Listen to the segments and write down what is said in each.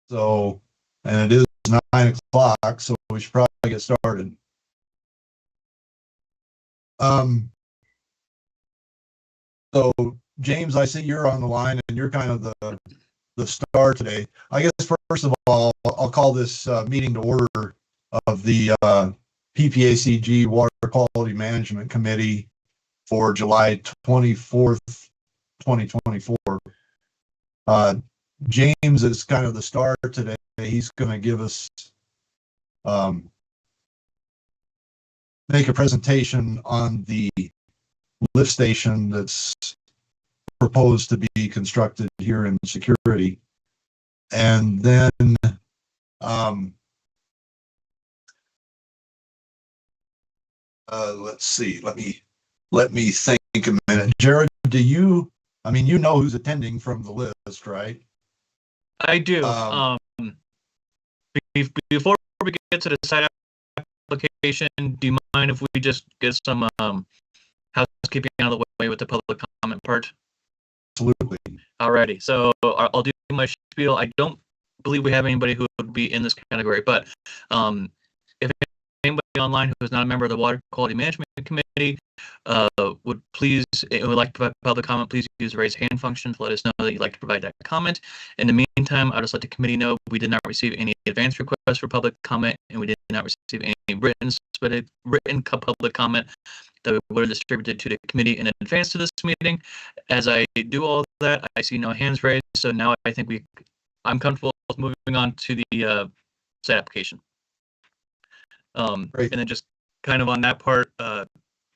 So, and it is 9 o'clock, so we should probably get started. So James, I see you're on the line and you're kind of the star today. I guess first of all, I'll call this meeting to order of the PPACG Water Quality Management Committee for July 24th, 2024. James is kind of the star today. He's going to give us make a presentation on the lift station that's proposed to be constructed here in security. And then let's see, let me think a minute. Jared, do you, I mean, you know who's attending from the list, right? I do. Before we get to the site application, do you mind if we just get some housekeeping out of the way with the public comment part? Absolutely. Alrighty, so I'll do my spiel. I don't believe we have anybody who would be in this category, but if anybody online who is not a member of the Water Quality Management Committee would like to provide public comment, please use the raise hand function to let us know that you'd like to provide that comment. In the meantime, I'll just let the committee know we did not receive any advance requests for public comment, and we did not receive any written public comment that we would have distributed to the committee in advance to this meeting. As I do all that, I see no hands raised, so now I think I'm comfortable with moving on to the site application. And then just kind of on that part,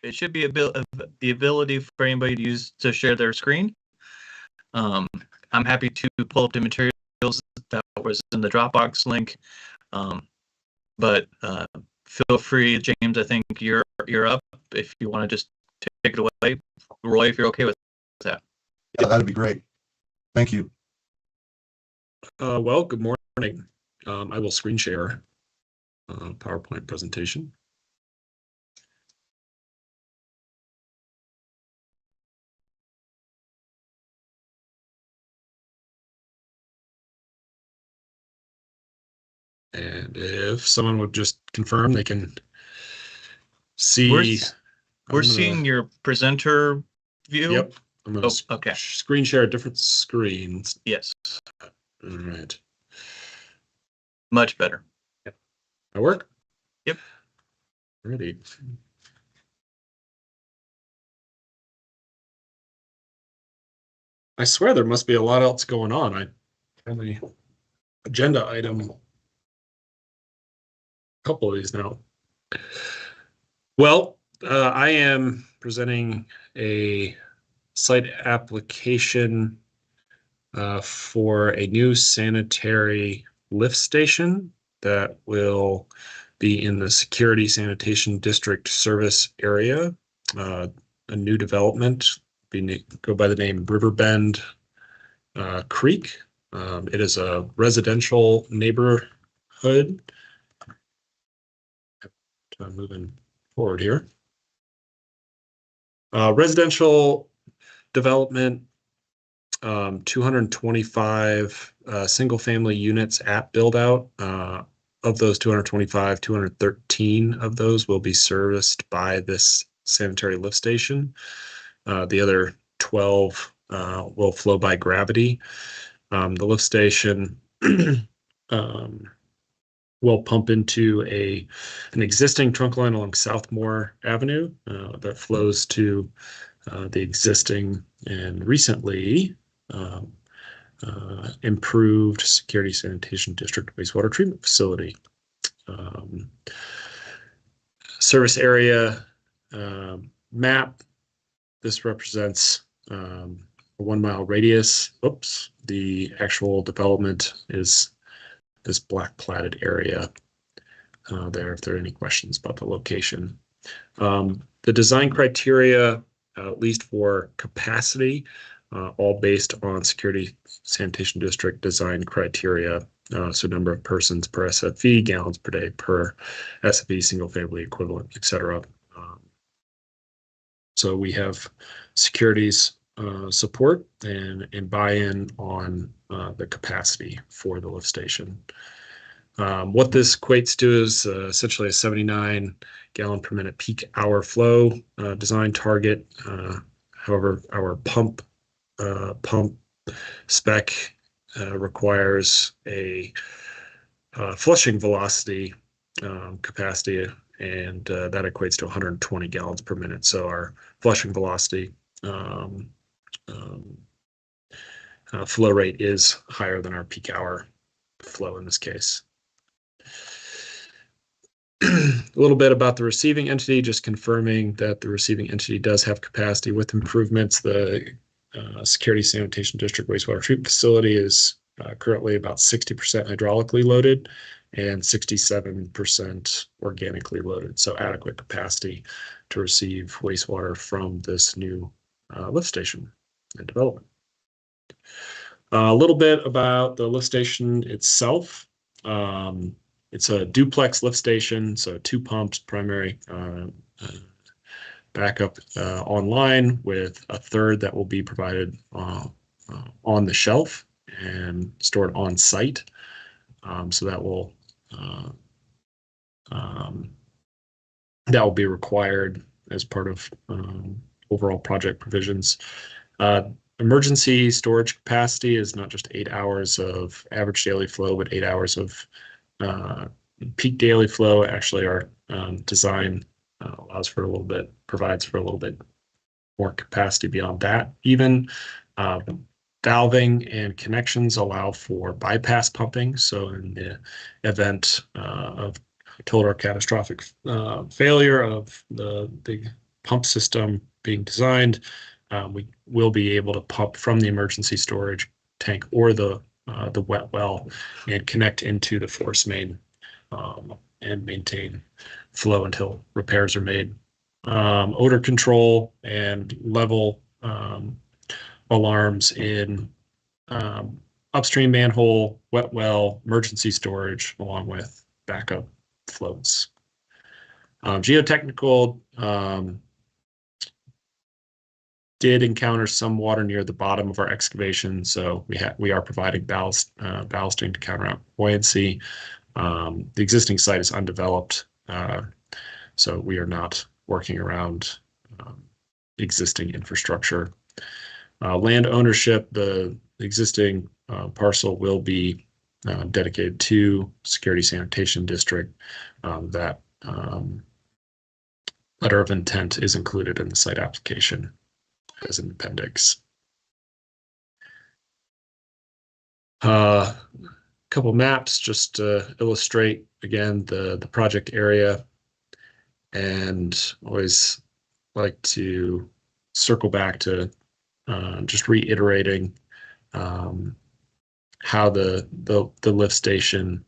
it should be the ability for anybody to share their screen. I'm happy to pull up the materials that was in the Dropbox link, but feel free, James. I think you're up if you want to just take it away. Roy, if you're okay with that. Yeah, that'd be great. Thank you. Well, good morning. I will screen share PowerPoint presentation. And if someone would just confirm, they can see. We're seeing your presenter view. Yep. I'm going to screen share different screens. Yes. All right. Much better. Yep. That work? Yep. Ready. I swear there must be a lot else going on. I have the agenda item. A couple of these now. Well, I am presenting a site application for a new sanitary lift station that will be in the Security Sanitation District service area. A new development go by the name Riverbend Creek. It is a residential neighborhood. Moving forward here. Residential development, 225 single-family units at build-out. Of those 225, 213 of those will be serviced by this sanitary lift station. The other 12 will flow by gravity. The lift station will pump into an existing trunk line along Southmore Avenue that flows to the existing and recently improved Security Sanitation District wastewater treatment facility. Service area map. This represents a 1 mile radius. Oops, the actual development is this black platted area there, if there are any questions about the location. The design criteria, at least for capacity, all based on Security Sanitation District design criteria. So number of persons per SFE, gallons per day per SFE, single family equivalent, etc. So we have Security's support and buy-in on the capacity for the lift station. What this equates to is essentially a 79 gallon per minute peak hour flow design target. However, our pump spec requires a flushing velocity capacity, and that equates to 120 gallons per minute. So our flushing velocity flow rate is higher than our peak hour flow in this case. A little bit about the receiving entity, just confirming that the receiving entity does have capacity with improvements. The Security Sanitation District wastewater treatment facility is currently about 60% hydraulically loaded and 67% organically loaded, so adequate capacity to receive wastewater from this new lift station and development. A little bit about the lift station itself. It's a duplex lift station, so 2 pumps, primary backup online, with a third that will be provided on the shelf and stored on site. So that will be required as part of overall project provisions. Emergency storage capacity is not just 8 hours of average daily flow, but 8 hours of peak daily flow. Actually, our design provides for a little bit more capacity beyond that. Even valving and connections allow for bypass pumping. So in the event of total or catastrophic failure of the pump system being designed, we will be able to pump from the emergency storage tank or the wet well and connect into the force main and maintain flow until repairs are made. Odor control and level alarms in upstream manhole, wet well, emergency storage, along with backup floats. Geotechnical did encounter some water near the bottom of our excavation, so we are providing ballasting to counteract buoyancy. The existing site is undeveloped, so we are not working around existing infrastructure. Land ownership, the existing parcel will be dedicated to Security Sanitation District. That letter of intent is included in the site application as an appendix. Couple maps just to illustrate again the project area, and always like to circle back to just reiterating how the lift station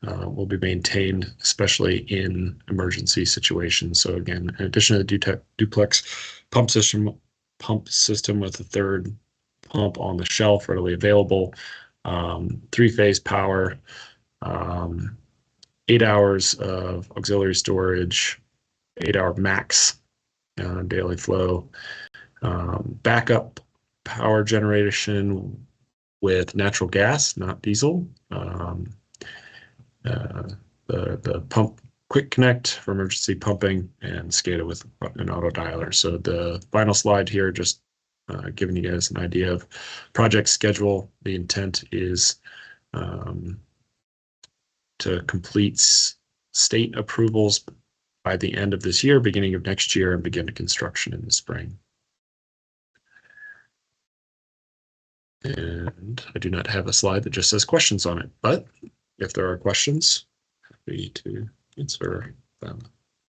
will be maintained, especially in emergency situations. So again, in addition to the duplex pump system with a third pump on the shelf readily available, 3-phase power, 8 hours of auxiliary storage, 8-hour max daily flow, backup power generation with natural gas, not diesel. The pump quick connect for emergency pumping, and SCADA with an auto dialer. So the final slide here, just giving you guys an idea of project schedule. The intent is to complete state approvals by the end of this year, beginning of next year, and begin construction in the spring. And I do not have a slide that just says questions on it, but if there are questions, happy to answer them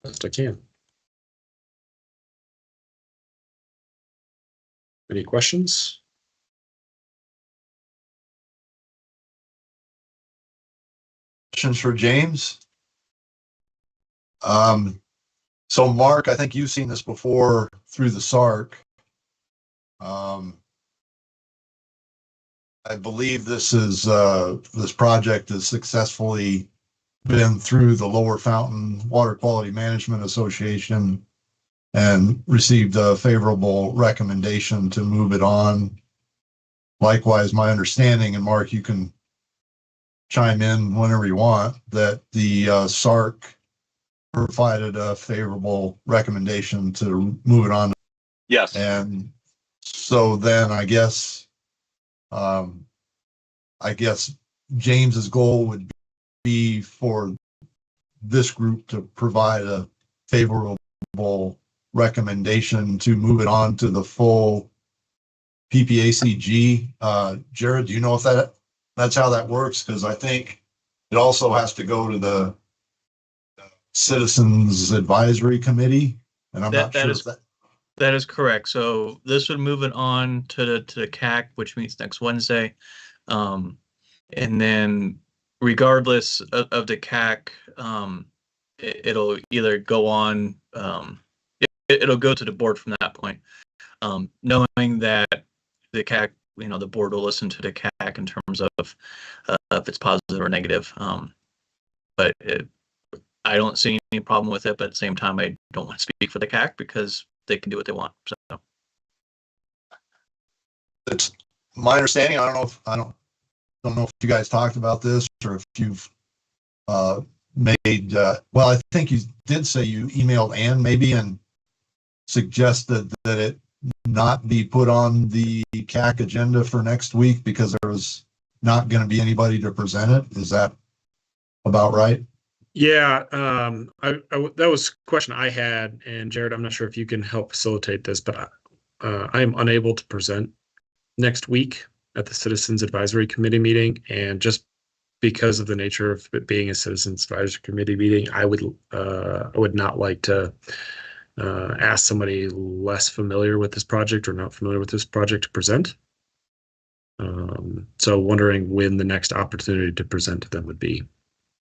best I can. Any questions? Questions for James? So Mark, I think you've seen this before through the SARC. I believe this project has successfully been through the Lower Fountain Water Quality Management Association and received a favorable recommendation to move it on. Likewise, my understanding, and Mark, you can chime in whenever you want, that the SARC provided a favorable recommendation to move it on. Yes. And so then I guess James's goal would be for this group to provide a favorable recommendation to move it on to the full PPACG. Jared, do you know if that's how that works? Because I think it also has to go to the Citizens Advisory Committee, and I'm not sure if that. That is correct. So this would move it on to the CAC, which meets next Wednesday. And then regardless of the CAC, it'll either go on, it'll go to the board from that point. Knowing that the CAC, the board will listen to the CAC in terms of if it's positive or negative. But I don't see any problem with it, but at the same time, I don't want to speak for the CAC because they can do what they want. So It's my understanding. I don't know if you guys talked about this or if you've made. Well, I think you did say you emailed Ann maybe and suggested that it not be put on the CAC agenda for next week because there was not going to be anybody to present it. Is that about right? Yeah, that was a question I had, and Jared, I'm not sure if you can help facilitate this, but I am unable to present next week at the Citizens Advisory Committee meeting, and just because of the nature of it being a Citizens Advisory Committee meeting, I would not like to ask somebody less familiar with this project or not familiar with this project to present. So wondering when the next opportunity to present to them would be.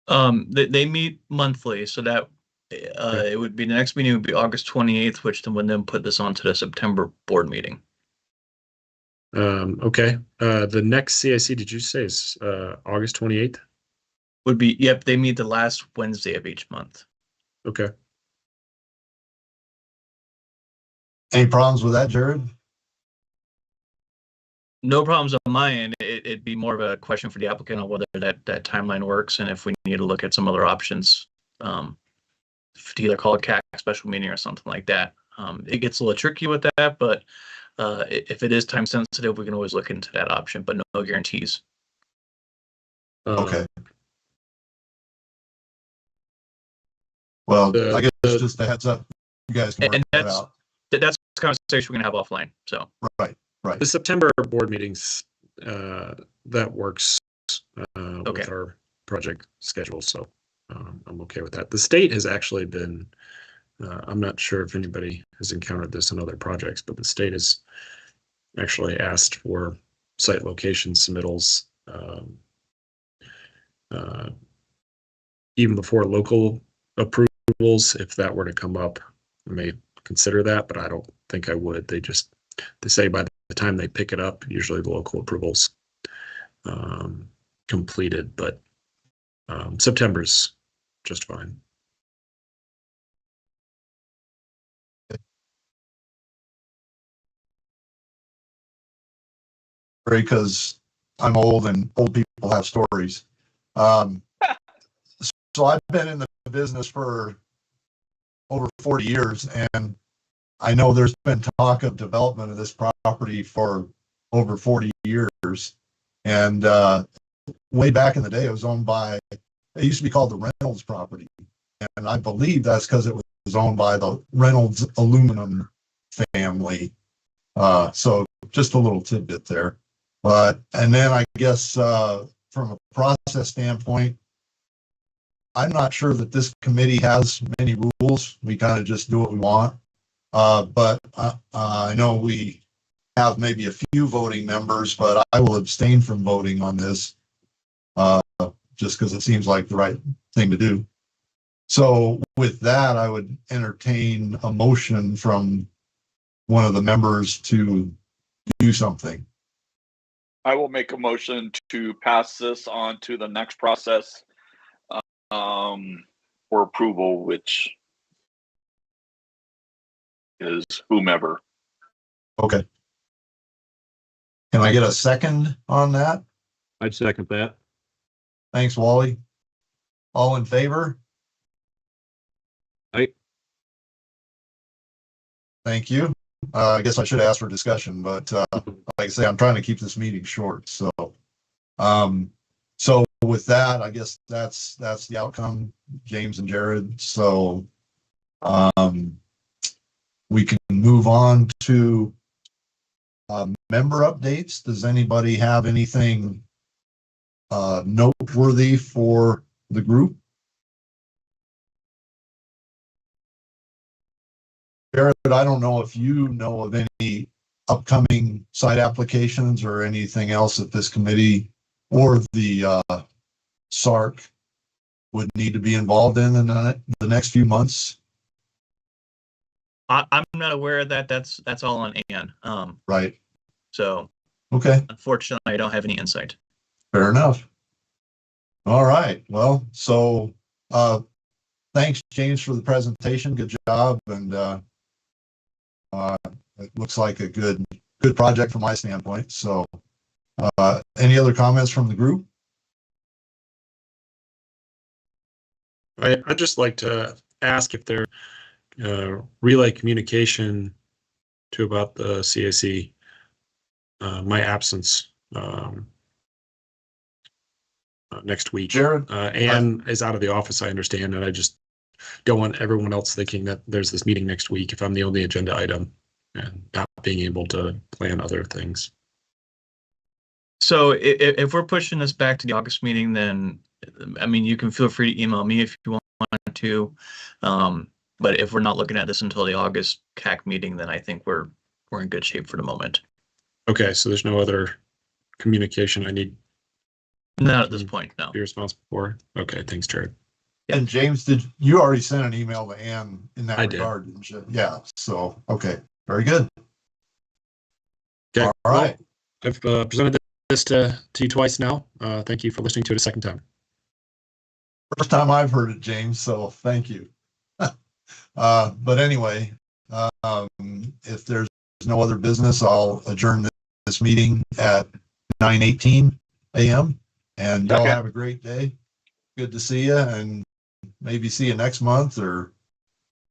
they meet monthly, so that it would be, the next meeting would be August 28th, which then would then put this on to the September board meeting. Okay. The next CIC, did you say is August 28th? Would be, yep, they meet the last Wednesday of each month. Okay. Any problems with that, Jared? No problems on my end. It'd be more of a question for the applicant on whether that timeline works and if we need to look at some other options to either call a CAC special meeting or something like that. It gets a little tricky with that, but if it is time sensitive, we can always look into that option, but no guarantees. Okay. Well, I guess just a heads up, you guys can work that out. That's a conversation we're gonna have offline. So Right. The September board meetings, that works with our project schedule, so I'm okay with that. The state has actually been, I'm not sure if anybody has encountered this in other projects, but the state has actually asked for site location submittals even before local approvals. If that were to come up, I may consider that, but I don't think I would. They say by the time they pick it up, usually the local approvals completed, but September's just fine. Because I'm old and old people have stories. So I've been in the business for over 40 years, and I know there's been talk of development of this property for over 40 years. And way back in the day, it was owned by, it used to be called the Reynolds property. And I believe that's because it was owned by the Reynolds aluminum family. So just a little tidbit there. And then I guess from a process standpoint, I'm not sure that this committee has many rules. We kind of just do what we want. But I know we have maybe a few voting members, but I will abstain from voting on this just because it seems like the right thing to do. So with that, I would entertain a motion from one of the members to do something. I will make a motion to pass this on to the next process for approval, which is whomever. Okay. Can I get a second on that? I'd second that. Thanks, Wally. All in favor? Aye. Thank you. I guess I should ask for discussion, but like I say, I'm trying to keep this meeting short. So, so with that, I guess that's the outcome, James and Jared. So, we can move on to member updates. Does anybody have anything noteworthy for the group? Jared, I don't know if you know of any upcoming site applications or anything else that this committee or the SARC would need to be involved in the next few months. I'm not aware of that. That's all on Ann. Right. So Okay. unfortunately, I don't have any insight. Fair enough. All right. Well, so thanks, James, for the presentation. Good job. And it looks like a good project from my standpoint. So any other comments from the group? I'd just like to ask if there relay communication to about the CAC, my absence next week. Jared? Anne is out of the office, I understand, and I just don't want everyone else thinking that there's this meeting next week if I'm the only agenda item and not being able to plan other things. So if we're pushing this back to the August meeting, then I mean, you can feel free to email me if you want to. But if we're not looking at this until the August CAC meeting, then I think we're in good shape for the moment. Okay, so there's no other communication I need Not at this point, no. to be responsible for? Okay, thanks, Jared. And James, did you already send an email to Ann in that I did. regard? Didn't you? Yeah. So, okay. Very good. Okay, All right. well, I've presented this to you twice now. Thank you for listening to it a second time. First time I've heard it, James. So thank you. But anyway, if there's no other business, I'll adjourn this meeting at 9:18 a.m. And y'all Okay. have a great day. Good to see you, and maybe see you next month or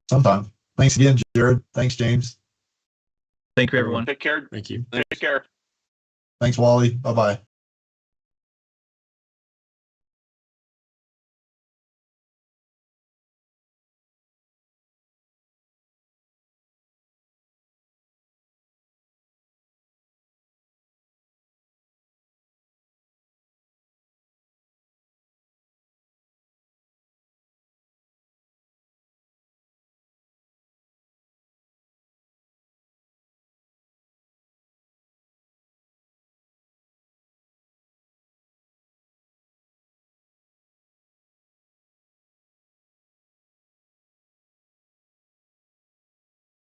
sometime. Thanks again, Jared. Thanks, James. Thank you, everyone. Take care. Thank you. Take care. Thanks, Wally. Bye-bye.